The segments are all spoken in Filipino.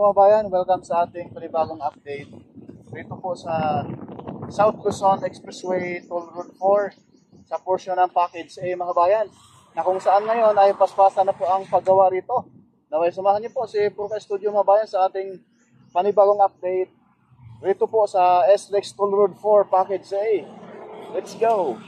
mga bayan, welcome sa ating panibagong update. Dito po sa South Luzon Expressway Toll Road 4 sa portion ng Package A mga bayan, na kung saan ngayon ay paspasan na po ang paggawa rito. Naway samahan niyo po si Purka Studio mga bayan sa ating panibagong update rito po sa SLEX Toll Road 4 Package A. Let's go!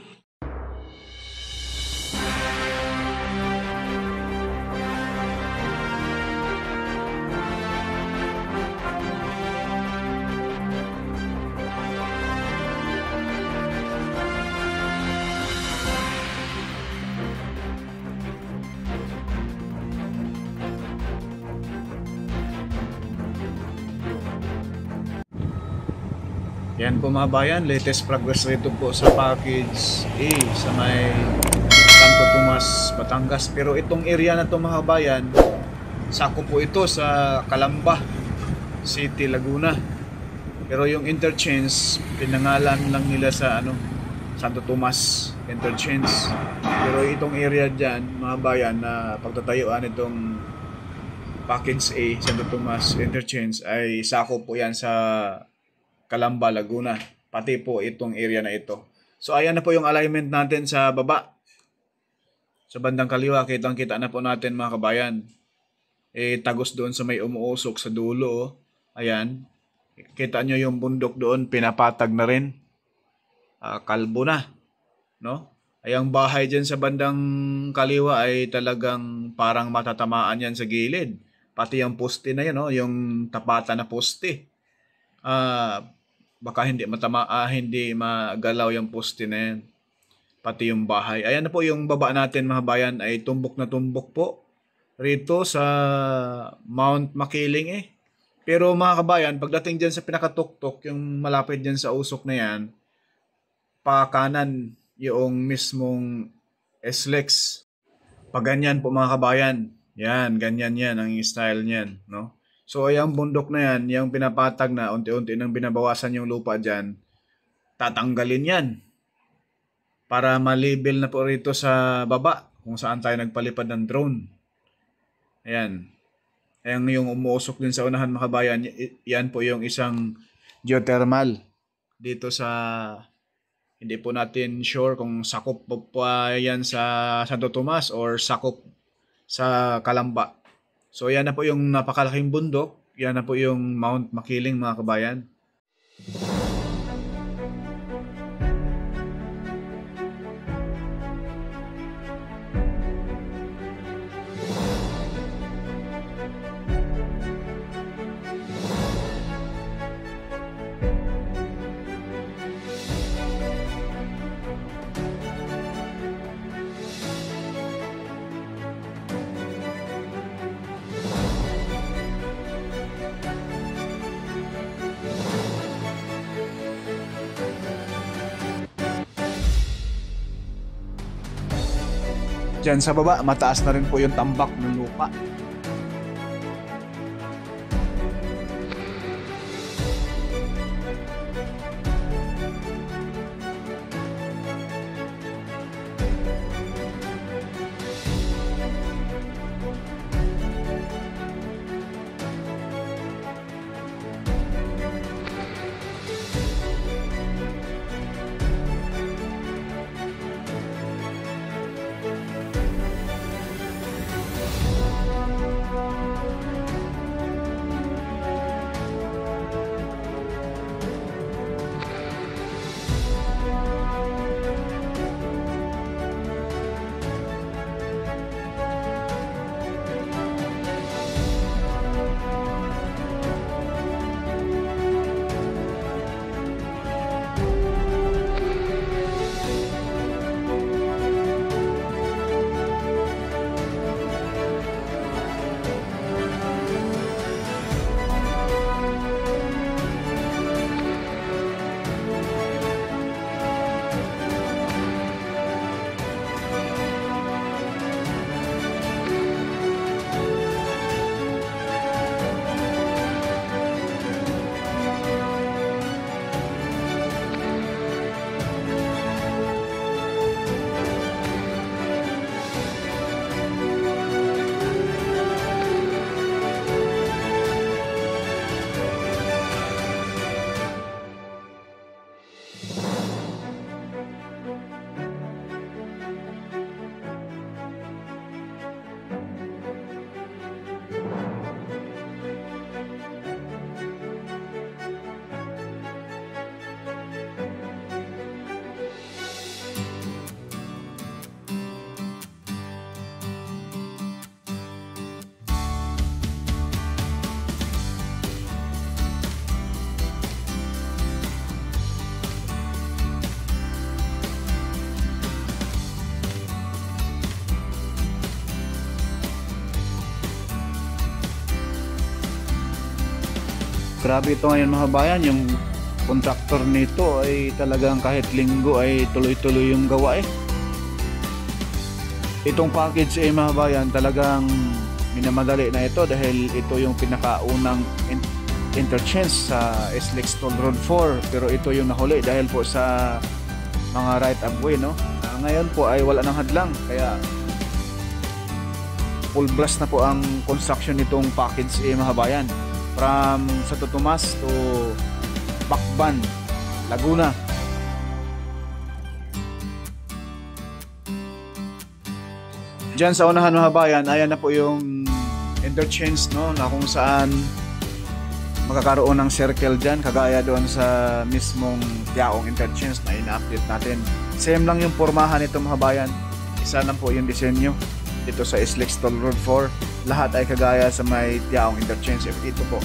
Yan po mga bayan, latest progress rito po sa Package A sa may Santo Tomas, Batangas. Pero itong area na to mga bayan, sako po ito sa Calamba City, Laguna. Pero yung interchange, pinangalan lang nila sa Santo Tomas interchange. Pero itong area dyan mga bayan na pagtatayuan itong Package A, Santo Tomas interchange, ay sako po yan sa Calamba, Laguna, pati po itong area na ito. So ayan na po yung alignment natin sa baba. Sa bandang kaliwa, kitang-kita na po natin mga kabayan. Tagos doon sa may umuusok sa dulo. Ayan. Kita nyo yung bundok doon, pinapatag na rin. Kalbo na. No? Ay ang bahay dyan sa bandang kaliwa ay talagang parang matatamaan yan sa gilid. Pati yung poste na yan, no? Yung tapatan na poste. Baka hindi hindi magalaw yung poste na yan, pati yung bahay. Ayan na po yung baba natin mga bayan, ay tumbok na tumbok po rito sa Mount Makiling Pero mga kabayan, pagdating dyan sa pinakatuktok, yung malapit dyan sa usok na yan, pa kanan yung mismong SLEX. Paganyan po mga kabayan, yan, ganyan yan ang style niyan, no? So, yung bundok na yan, yung pinapatag na, unti-unti nang binabawasan yung lupa dyan, tatanggalin yan. Para malibel na po rito sa baba, kung saan tayo nagpalipad ng drone. Ayan. Ayan yung umuusok din sa unahan mga bayan, yan po yung isang geothermal. Dito sa, hindi po natin sure kung sakop pa yan sa Santo Tomas or sakop sa Calamba. So yan na po yung napakalaking bundok, yan na po yung Mount Makiling mga kabayan. Diyan sa baba, mataas na rin po yung tambak ng lupa. Grabe ito ngayon mga bayan, yung contractor nito ay talagang kahit linggo ay tuloy-tuloy yung gawa eh. Itong package ay mga bayan talagang minamadali na ito dahil ito yung pinakaunang interchange sa SLEX Toll Road 4, pero ito yung nahuli dahil po sa mga right of way, no? Ngayon po ay wala nang hadlang, kaya full blast na po ang construction nitong package A mga bayan, from Santo Tomas to Bacban, Laguna. Diyan sa unahan mga bayan, ayan na po yung interchange, no, na kung saan magkakaroon ng circle dyan, kagaya doon sa mismong Tiaong interchange na ina-update natin. Same lang yung pormahan nito mga bayan, isa lang po yung disenyo dito sa SLEX Toll Road 4. Lahat ay kagaya sa may Tiaong interchange. Ito po.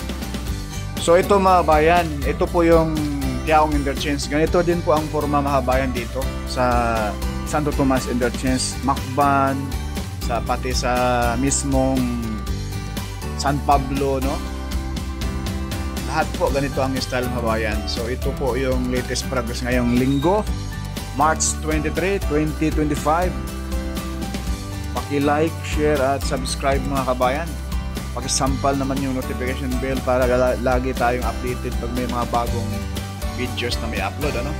So ito mga bayan, ito po yung Tiaong interchange. Ganito din po ang porma mga bayan dito sa Santo Tomas interchange, Macban, pati sa mismong San Pablo, no? Lahat po ganito ang style mga bayan. So ito po yung latest progress ngayong linggo, March 23, 2025. Paki-like, share at subscribe mga kabayan. Paki-sampal naman yung notification bell para lagi tayong updated pag may mga bagong videos na may upload, ano?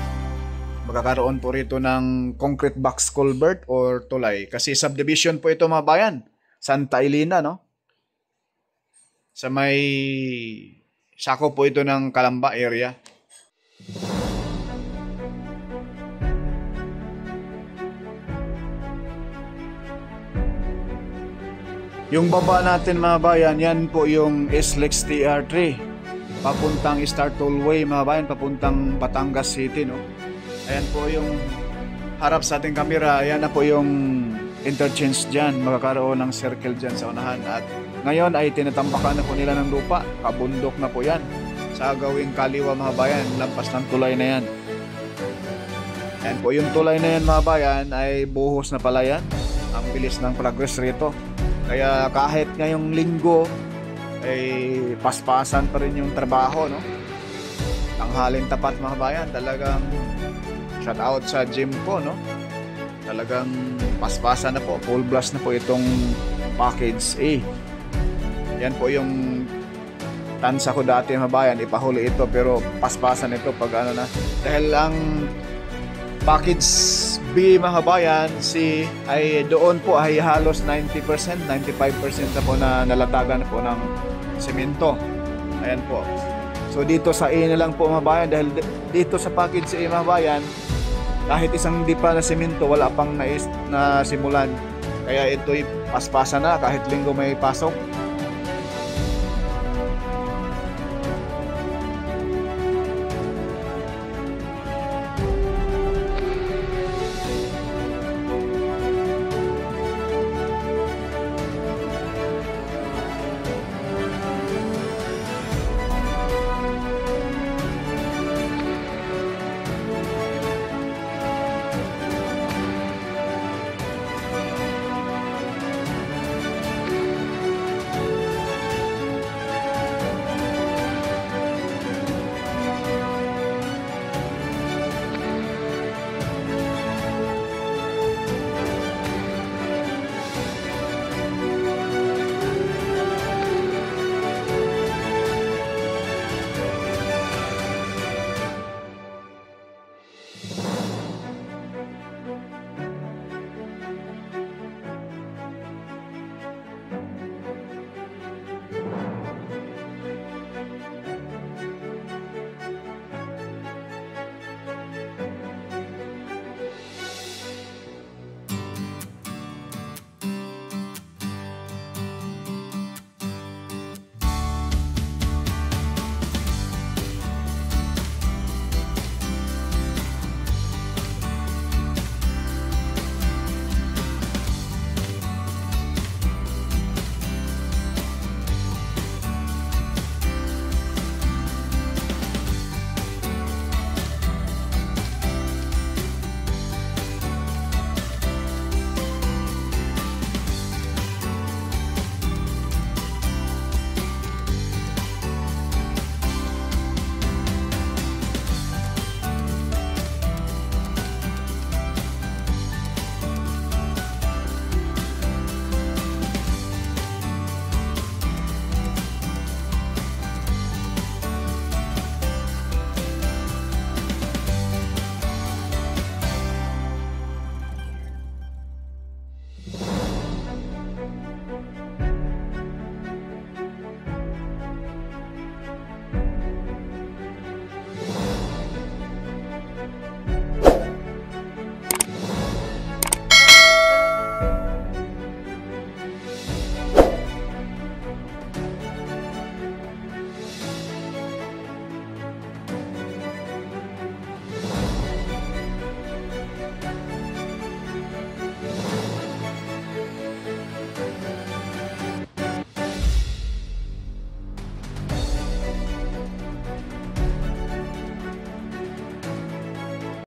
Magkakaroon po rito ng concrete box culvert or tulay kasi subdivision po ito mga bayan. Santa Elena, no? Sa may sako po ito ng Calamba area. Yung baba natin mga bayan, yan po yung SLEX TR3. Papuntang Star Tollway mga bayan, papuntang Batangas City, no? Ayan po yung harap sa ating kamera, ayan na po yung interchange dyan. Magkakaroon ng circle dyan sa unahan. At ngayon ay tinatambakan na po nila ng lupa. Kabundok na po yan. Sa gawing kaliwa mga bayan, lampas ng tulay na yan. Ayan po yung tulay na yan mga bayan ay buhos na pala yan. Ang bilis ng progress rito. Kaya kahit ngayong linggo ay paspasan pa rin yung trabaho, no? Tanghaling tapat mga bayan, talagang shout out sa gym po, no? Talagang paspasan na po, full blast na po itong package A. Yan po yung tansa ko dati mga bayan, ipahuli ito pero paspasan ito pag ano na. Dahil ang package B mga bayan, C ay doon po ay halos 90%, 95% na po na nalatagan po ng semento. Ayan po. So dito sa A na lang po mga bayan, dahil dito sa package A mga bayan, kahit isang di pa na semento, wala pang na simulan. Kaya ito'y paspasan na kahit linggo may pasok.